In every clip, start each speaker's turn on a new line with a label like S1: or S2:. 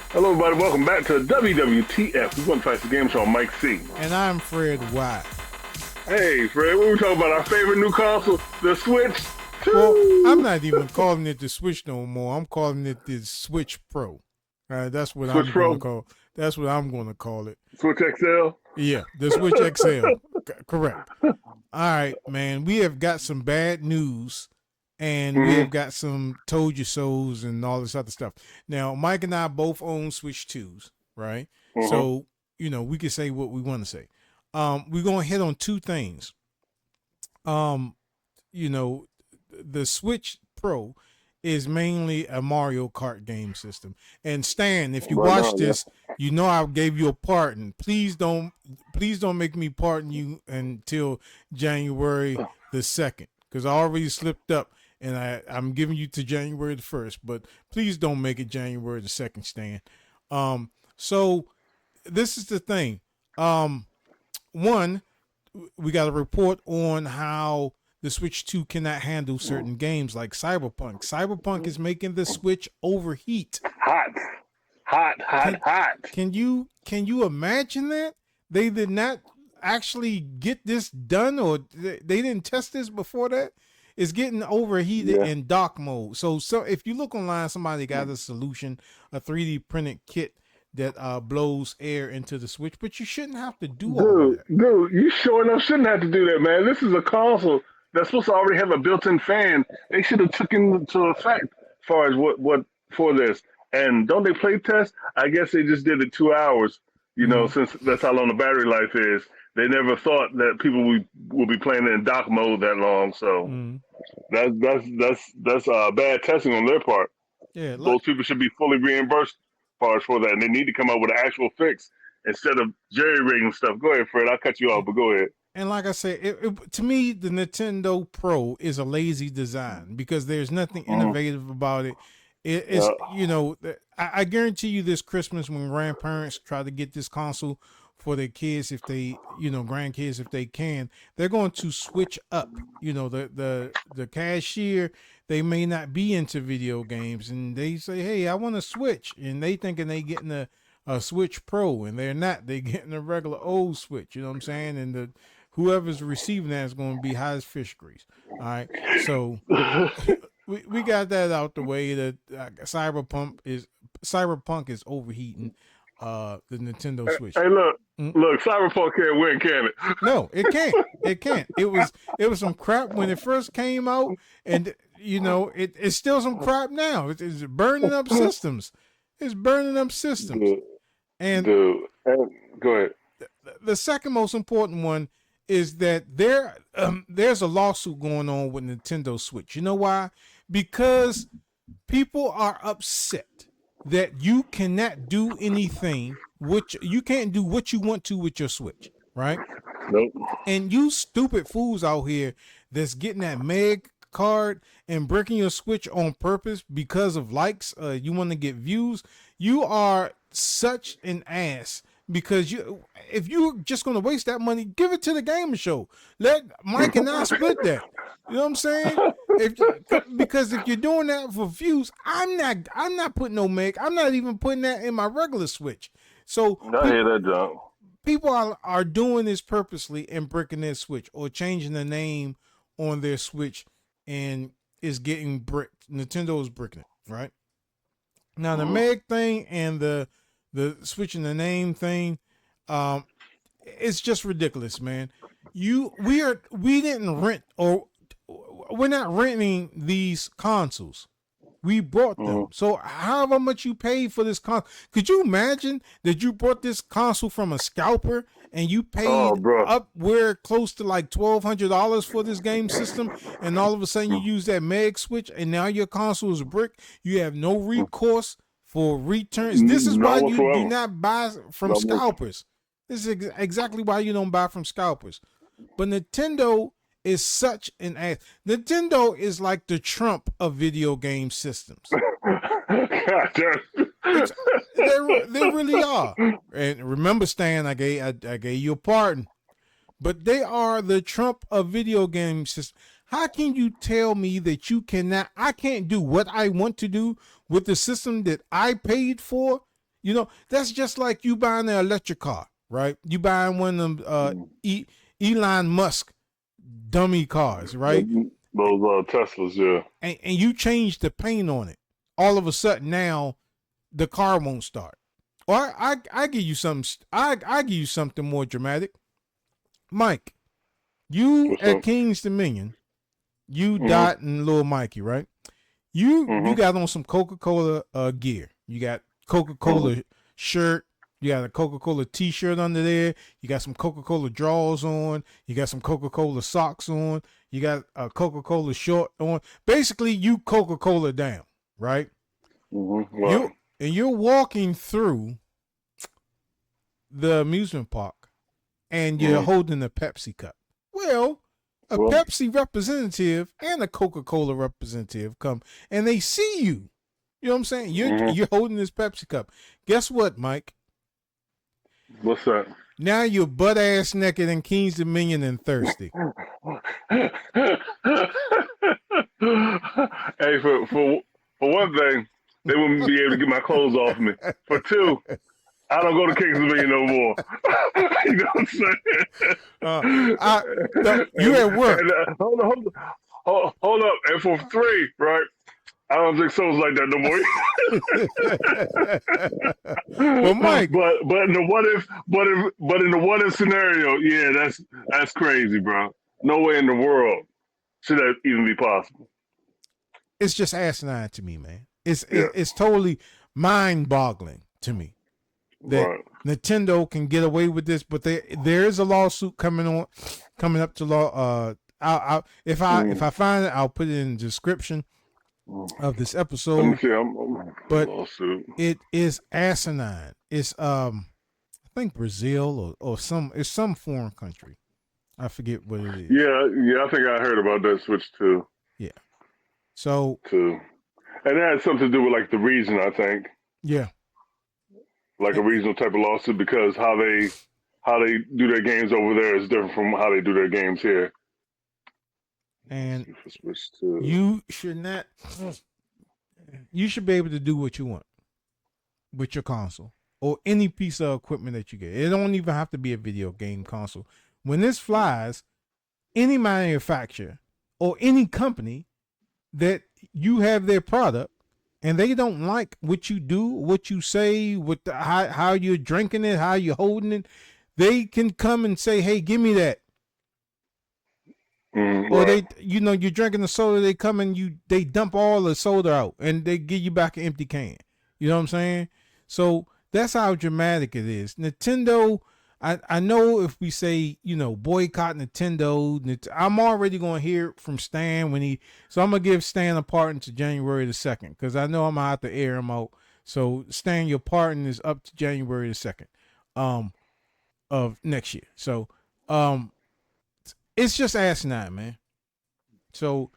S1: Hello, everybody. Welcome back to WWTF. We're going to try the game show on MikeC.
S2: And I'm Fred White.
S1: Hey, Fred, what we talking about? Our favorite new console, the Switch 2.
S2: Well, I'm not even calling it the Switch no more. I'm calling it the Switch Pro. That's what I'm going to call. That's what I'm going to call it.
S1: Switch XL.
S2: Yeah, the Switch XL. Correct. All right, man. We have got some bad news, and we have got some told you so's and all this other stuff. Now, Mike and I both own Switch 2s, right? So, we can say what we want to say. We're going to hit on two things. The Switch Pro is mainly a Mario Kart game system. And Stan, if you watch this, you know I gave you a pardon. Please don't make me pardon you until January the 2nd, because I already slipped up and I'm giving you to January the 1st. But please don't make it January the 2nd, Stan. So this is the thing. One, we got a report on how the Switch 2 cannot handle certain games like Cyberpunk. Cyberpunk is making the Switch overheat.
S1: Hot.
S2: Can you imagine that? They did not actually get this done, or they didn't test this before that? It's getting overheated in dock mode. So if you look online, somebody got a solution, a 3D printed kit that blows air into the Switch, but you shouldn't have to do all that.
S1: Dude, you sure enough shouldn't have to do that, man. This is a console that's supposed to already have a built-in fan. They should have took into effect as far as what for this. And don't they play test? I guess they just did it 2 hours, since that's how long the battery life is. They never thought that people will be playing in dock mode that long. So that's bad testing on their part.
S2: Yeah,
S1: those people should be fully reimbursed for that, and they need to come up with an actual fix instead of jerry-rigging stuff. Go ahead, Fred. I'll cut you off, but go ahead.
S2: And like I said, to me, the Nintendo Pro is a lazy design because there's nothing innovative about it. It's I guarantee you this Christmas when grandparents try to get this console for their kids, if they, grandkids, if they can, they're going to switch up. The cashier, they may not be into video games, and they say, "Hey, I want to switch," and they thinking they getting a Switch Pro, and they're not. They getting a regular old Switch. You know what I'm saying? And whoever's receiving that is going to be hot as fish grease. All right, so we got that out the way. That Cyberpunk is overheating the Nintendo Switch.
S1: Hey, look, Cyberpunk can't win, can it?
S2: No, it can't. It can't. It was some crap when it first came out, and it's still some crap now. It's burning up systems. It's burning up systems.
S1: Dude.
S2: And
S1: go ahead.
S2: The second most important one is that there's a lawsuit going on with Nintendo Switch. You know why? Because people are upset that you cannot do anything, you can't do what you want to with your Switch, right?
S1: Nope.
S2: And you stupid fools out here that's getting that Meg card and breaking your Switch on purpose because of likes, you want to get views, you are such an ass. Because if you're just going to waste that money, give it to the Gamer Show. Let Mike and I split that. You know what I'm saying? Because if you're doing that for views, I'm not putting no Meg. I'm not even putting that in my regular Switch. So
S1: I hear that, John.
S2: People are doing this purposely and breaking their Switch or changing the name on their Switch, and is getting bricked. Nintendo is bricking it, right? Now the Meg thing and the switching the name thing, it's just ridiculous, man. We didn't rent, or we're not renting these consoles. We bought them. So however much you paid for this console, could you imagine that you bought this console from a scalper and you paid upwhere close to like $1,200 for this game system, and all of a sudden you use that Meg switch and now your console is brick? You have no recourse for returns. This is why you do not buy from scalpers. This is exactly why you don't buy from scalpers. But Nintendo is such an ass. Nintendo is like the Trump of video game systems. They really are. And remember, Stan, I gave you a pardon. but they are the Trump of video game system. How can you tell me that you cannot? I can't do what I want to do with the system that I paid for. You know, that's just like you buying an electric car, right? You buying one of them Elon Musk dummy cars, right?
S1: Those Teslas, yeah.
S2: And you change the paint on it. All of a sudden now the car won't start. Or I give you something. I give you something more dramatic. Mike, you
S1: What's
S2: at
S1: up?
S2: King's Dominion, you Dot and little Mikey, right? You got on some Coca-Cola gear. You got Coca-Cola shirt. You got a Coca-Cola t-shirt under there. You got some Coca-Cola drawers on. You got some Coca-Cola socks on. You got a Coca-Cola short on. Basically, you Coca-Cola down, right?
S1: Wow.
S2: You're walking through the amusement park and you're holding a Pepsi cup. Well, a Pepsi representative and a Coca-Cola representative come and they see you. You know what I'm saying? You're holding this Pepsi cup. Guess what, Mike?
S1: What's that?
S2: Now you're butt ass naked in King's Dominion and thirsty.
S1: Hey, for one thing, they wouldn't be able to get my clothes off me. For two, I don't go to King's Dominion no more. You know what I'm saying?
S2: You at work.
S1: And, hold up. And for three, right? I don't drink sodas like that no more.
S2: Well, Mike,
S1: but in the what if scenario, yeah, that's crazy, bro. No way in the world should that even be possible.
S2: It's just asinine to me, man. It's totally mind-boggling to me that Nintendo can get away with this, but there is a lawsuit coming up to law. If I find it, I'll put it in the description of this episode. But it is asinine. It's I think Brazil or some foreign country. I forget what it is.
S1: Yeah, I think I heard about that switch too.
S2: Yeah. So
S1: and that has something to do with like the region, I think.
S2: Yeah.
S1: Like a regional type of lawsuit because how they do their games over there is different from how they do their games here.
S2: And you should not. You should be able to do what you want with your console or any piece of equipment that you get. It don't even have to be a video game console. When this flies, any manufacturer or any company that you have their product and they don't like what you do, what you say, how you're drinking it, how you're holding it, they can come and say, "Hey, give me that." Or you're drinking the soda, they come and they dump all the soda out and they give you back an empty can. You know what I'm saying? So that's how dramatic it is. Nintendo, I know if we say, boycott Nintendo, I'm already going to hear from Stan so I'm going to give Stan a pardon to January the 2nd because I know I'm going to have to air him out. So Stan, your pardon is up to January the 2nd of next year. So, it's just asinine, man. So,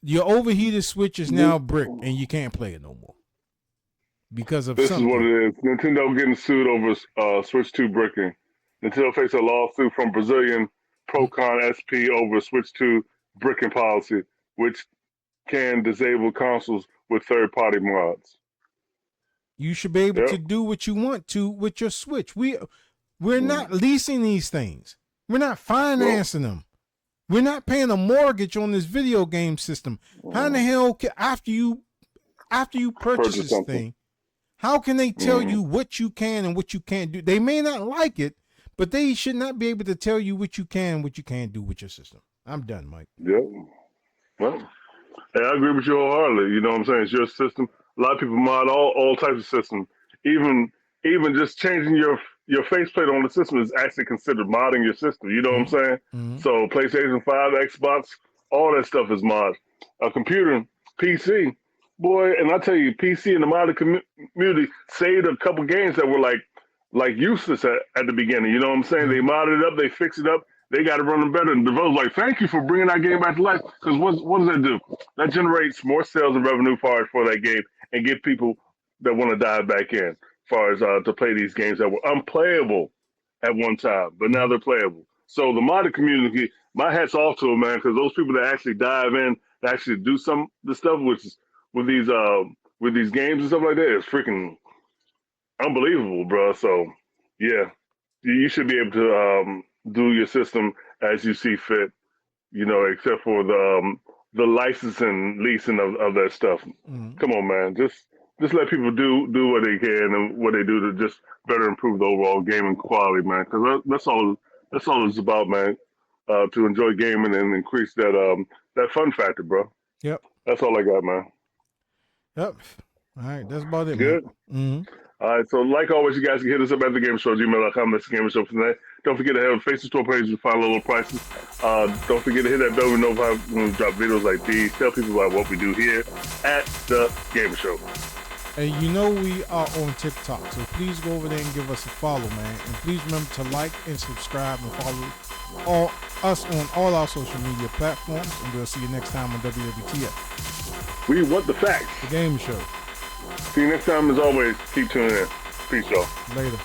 S2: your overheated Switch is now bricked, and you can't play it no more because of
S1: this
S2: something.
S1: Is what it is. Nintendo getting sued over Switch 2 bricking. Nintendo faced a lawsuit from Brazilian Procon SP over Switch 2 bricking policy, which can disable consoles with third-party mods.
S2: You should be able to do what you want to with your Switch. We're not leasing these things. We're not financing them. We're not paying a mortgage on this video game system. How in the hell after you purchase this thing, how can they tell you what you can and what you can't do? They may not like it, but they should not be able to tell you what you can and what you can't do with your system. I'm done, Mike.
S1: Yeah. Well, hey, I agree with you wholeheartedly. You know what I'm saying? It's your system. A lot of people mod all types of systems. Even just changing your faceplate on the system is actually considered modding your system. You know what I'm saying? So PlayStation 5, Xbox, all that stuff is mod. A computer, PC, boy, and I tell you, PC and the modding community saved a couple games that were like useless at the beginning. You know what I'm saying? They modded it up, they fixed it up, they got it running better. And the developers like, thank you for bringing that game back to life. Because what does that do? That generates more sales and revenue for that game and get people that want to dive back in. As far as to play these games that were unplayable at one time, but now they're playable. So the modding community, my hat's off to them, man, because those people that actually dive in, that actually do some of the stuff with these games and stuff like that is freaking unbelievable, bro. So yeah, you should be able to do your system as you see fit, except for the licensing, leasing of that stuff. Come on, man, just let people do what they can and what they do to just better improve the overall gaming quality, man. Because that's all it's about, man. To enjoy gaming and increase that fun factor, bro.
S2: Yep.
S1: That's all I got, man.
S2: Yep. All right, that's about it,
S1: Good.
S2: man.
S1: All right, so like always, you guys can hit us up at thagamersshow@gmail.com. That's the Gamer Show for tonight. Don't forget to have a Facebook store page to find little prices. Don't forget to hit that bell to notify when we drop videos like these. Tell people about what we do here at the Gamer Show.
S2: And we are on TikTok, so please go over there and give us a follow, man. And please remember to like and subscribe and follow us on all our social media platforms. And we'll see you next time on WWTF.
S1: We want the facts.
S2: The Game Show.
S1: See you next time. As always, keep tuning in. Peace, y'all.
S2: Later.